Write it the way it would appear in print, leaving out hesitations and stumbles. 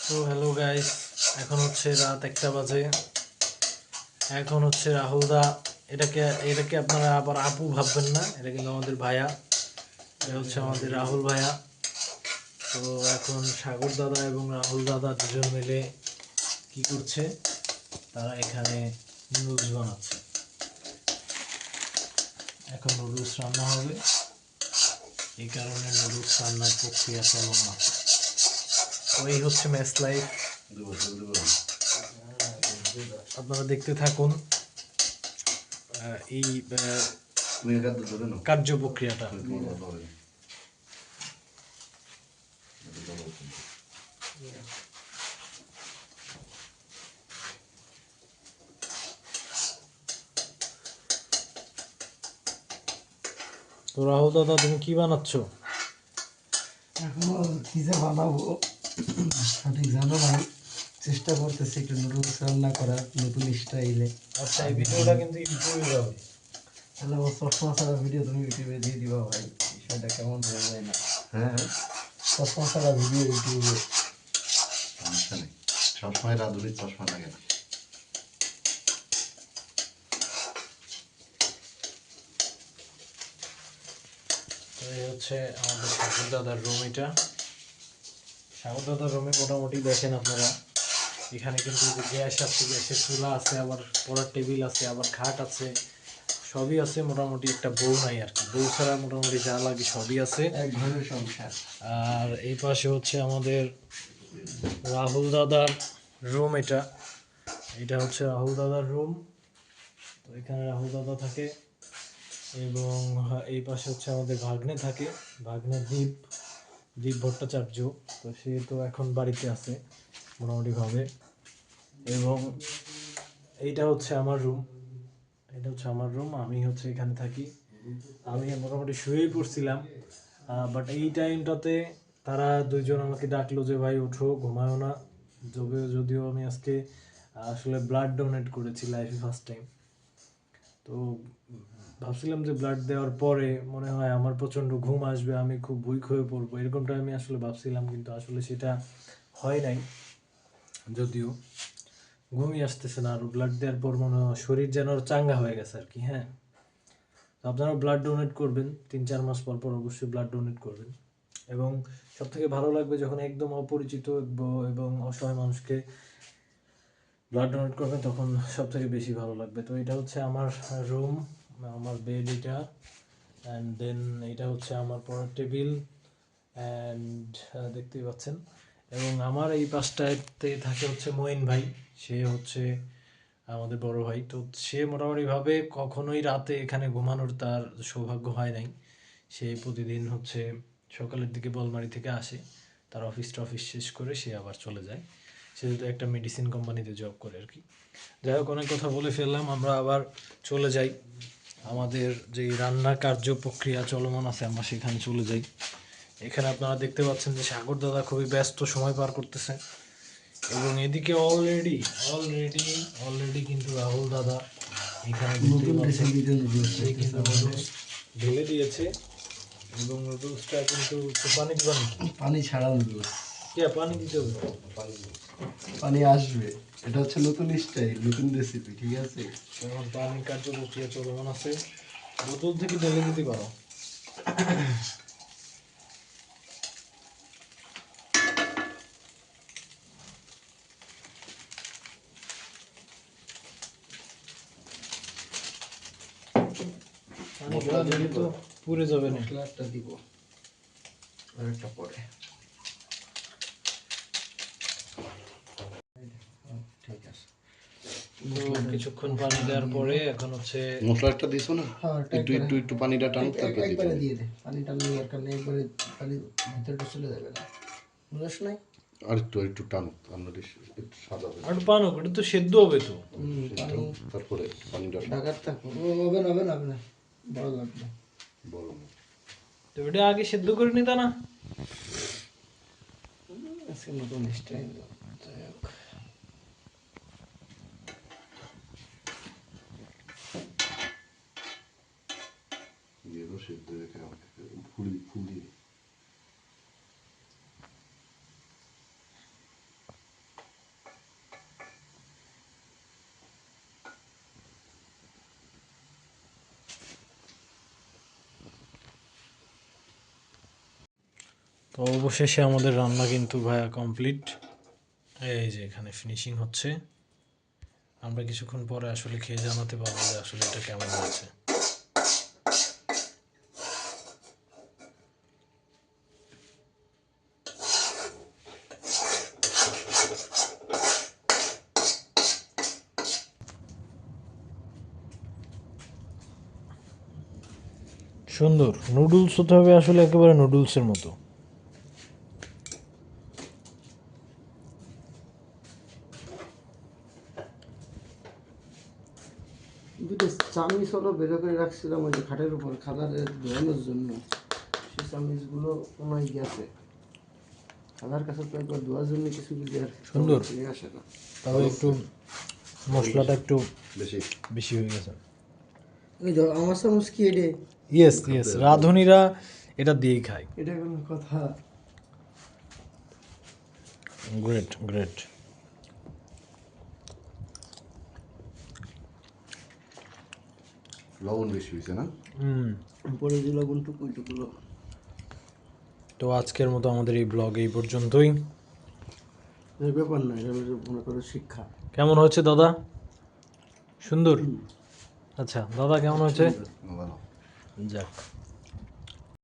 তো hello guys, এখন হচ্ছে রাত 1টা বাজে। এখন হচ্ছে রাহুলদা, এটাকে এটাকে আপনারা আবার আপু ভাববেন না, এটা কিন্তু আমাদের ভাইয়া। এটা হচ্ছে আমাদের রাহুল ভাইয়া। তো এখন সাগর দাদা এবং রাহুল দাদা দুজন মিলে কি করছে, তারা এখানে নুডলস বানাচ্ছে। এখন নুডলস রান্না হবে, এই কারণে নুডলস রান্নার প্রক্রিয়া চলমান আছে। তো এই হচ্ছে মেস লাইফ, আপনারা দেখতে থাকুন এই কার্য প্রক্রিয়াটা। তো রাহুল দাদা, তুমি কি বানাচ্ছ? এখনো কি যে বানাবো সঠিক জানো না, চেষ্টা করতেছি একটু নুডলস রান্না করার নতুন স্টাইলে। আচ্ছা, এই ভিডিওটা কিন্তু ইউটিউবে যাবে। তাহলে ও চশমা ছাড়া ভিডিও তুমি ইউটিউবে দিয়ে দিবা ভাই, বিষয়টা কেমন হয়ে যায় না? হ্যাঁ, চশমা ছাড়া ভিডিও ইউটিউবে। সমস্যা নেই, সবসময় রাঁধুনির চশমা লাগে না। তো এই হচ্ছে আমাদের সাগর দাদার রুম। এটা সাগর দাদার রুমে মোটামুটি দেখেন আপনারা, এখানে কিন্তু গ্যাস আছে, গ্যাসের চুলা আছে, আবার পড়ার টেবিল আছে, আবার খাট আছে, সবই আছে। মোটামুটি একটা বউ নাই আর কি, বউ ছাড়া মোটামুটি যা লাগে সবই আছে। এক ঘরের সংসার। আর এই পাশে হচ্ছে আমাদের রাহুল দাদার রুম। এটা এটা হচ্ছে রাহুল দাদার রুম। তো এখানে রাহুল দাদা থাকে, এবং এই পাশে হচ্ছে আমাদের ভাগ্নে থাকে, ভাগ্নে দীপ দীপ ভট্টাচার্য। তো সে তো এখন বাড়িতে আছে মোটামুটিভাবে। এবং এইটা হচ্ছে আমার রুম, এটা হচ্ছে আমার রুম, আমি হচ্ছে এখানে থাকি। আমি মোটামুটি শুয়েই পড়ছিলাম, বাট এই টাইমটাতে তারা দুইজন আমাকে ডাকলো যে ভাই ওঠো, ঘুমায়ও না। যদিও আমি আজকে আসলে ব্লাড ডোনেট করেছি লাইফে ফার্স্ট টাইম। তো ভাবছিলাম যে ব্লাড দেওয়ার পরে মনে হয় আমার প্রচণ্ড ঘুম আসবে, আমি খুব উইক হয়ে পড়বো, এরকমটা আমি আসলে ভাবছিলাম, কিন্তু আসলে সেটা হয় নাই। যদিও ঘুমিয়ে আসতেছে না, আর ব্লাড দেওয়ার পর মনে হয় শরীর যেন চাঙ্গা হয়ে গেছে আর কি। হ্যাঁ, তো আপনারা ব্লাড ডোনেট করবেন, 3-4 মাস পর পর অবশ্যই ব্লাড ডোনেট করবেন। এবং সব থেকে ভালো লাগবে যখন একদম অপরিচিত এবং অসহায় মানুষকে ব্লাড ডোনেট করবেন, তখন সব থেকে বেশি ভালো লাগবে। তো এটা হচ্ছে আমার রুম, আমার বেড এটা, অ্যান্ড দেন এটা হচ্ছে আমার পড়ার টেবিল, অ্যান্ড দেখতেই পাচ্ছেন। এবং আমার এই পাশটাতে থাকে হচ্ছে মঈন ভাই, সে হচ্ছে আমাদের বড় ভাই। তো সে মোটামুটিভাবে কখনোই রাতে এখানে ঘুমানোর তার সৌভাগ্য হয় নাই। সে প্রতিদিন হচ্ছে সকালের দিকে বলমারি থেকে আসে, তার অফিস শেষ করে সে আবার চলে যায়। সে যেহেতু একটা মেডিসিন কোম্পানিতে জব করে আর কি। যাই হোক, অনেক কথা বলে ফেললাম, আমরা আবার চলে যাই। আমাদের যে রান্না কার্য প্রক্রিয়া চলমান আছে, আমরা সেখানে চলে যাই। এখানে আপনারা দেখতে পাচ্ছেন যে সাগর দাদা খুবই ব্যস্ত সময় পার করতেছে, এবং এদিকে অলরেডি অলরেডি অলরেডি কিন্তু রাহুল দাদা এখানে দেখতেই নতুন পাচ্ছেন, রেসিপিতে নুডলস সে কিন্তু নুডলস ঢেলে দিয়েছে। এবং নুডলসটা কিন্তু পানি দিবা নাকি? পানি ছাড়া নুডলস। কে পানি দিতে হবে? পানি আসবে, এটা হচ্ছে নতুন স্টাইল, নতুন রেসিপি, ঠিক আছে? এখন পানি কার্য প্রক্রিয়া চলমান আছে, বোতল থেকে ঢেলে দিতে পারো। পানি ঢেলা দিলে তো পুড়ে যাবে না। মশলাটা দিব আর একটা পরে। ঠিক আছে, তো কিছুক্ষণ পানি দেওয়ার পরে এখন হচ্ছে মশলাটা দিছো না, হ্যাঁ, একটু একটু একটু পানিটা টানুক, তারপর দিতে একবারে হবে। দিয়ে দে, পানি টানলে দরকার নেই, একবারে পানি ভিতরটা চলে যাবে না, বুঝছ নাই? আর একটু একটু টানুক, আমরা একটু সাদা হবে। আর একটু পানো, এটা তো সেদ্ধ হবে তো। পানি তারপরে পানিটা ঢাকার থাকো, হবে না, হবে না, হবে না, বড় লাগবে। বড় না। তো এটা আগে সেদ্ধ করে নিতা না? আজকে নতুন স্টাইল, যাই হোক। দিয়ে দাও, সেদ্ধ রেখে আমাকে ফুল দিয়ে। তো অবশেষে আমাদের রান্না কিন্তু ভাইয়া কমপ্লিট। এই যে এখানে ফিনিশিং হচ্ছে। আমরা কিছুক্ষণ পরে আসলে খেয়ে জানাতে পারবো যে আসলে এটা কেমন হয়েছে। সুন্দর নুডলস হতে হবে আসলে একেবারে নুডলসের মতো। দুটো চামিচ হলো বের করে রাখছিলাম ওই যে খাটের উপর খাদারের ধোয়ানোর জন্য, সেই চামিচগুলো কোনায় গেছে। খাদার কাছে তো একবার ধোয়ার জন্য কিছু দিলে আর সুন্দর। নিয়ে আসে না। তবে একটু মশলাটা একটু বেশি বেশি হয়ে গেছে। ওই ধর আমার চামচ কি এডে, ইয়েস ইয়েস, রাঁধুনিরা এটা দিয়েই খায়। এটা কোনো কথা? Great great. লবণ বেশি হয়েছে না? পরে যে লবণ টুকুই টুকুলো। তো আজকের মতো আমাদের এই ব্লগ এই পর্যন্তই। এর ব্যাপার না, এটা হলো মনে করো শিক্ষা। কেমন হচ্ছে দাদা? সুন্দর। আচ্ছা দাদা কেমন হয়েছে? ভালো। যাক।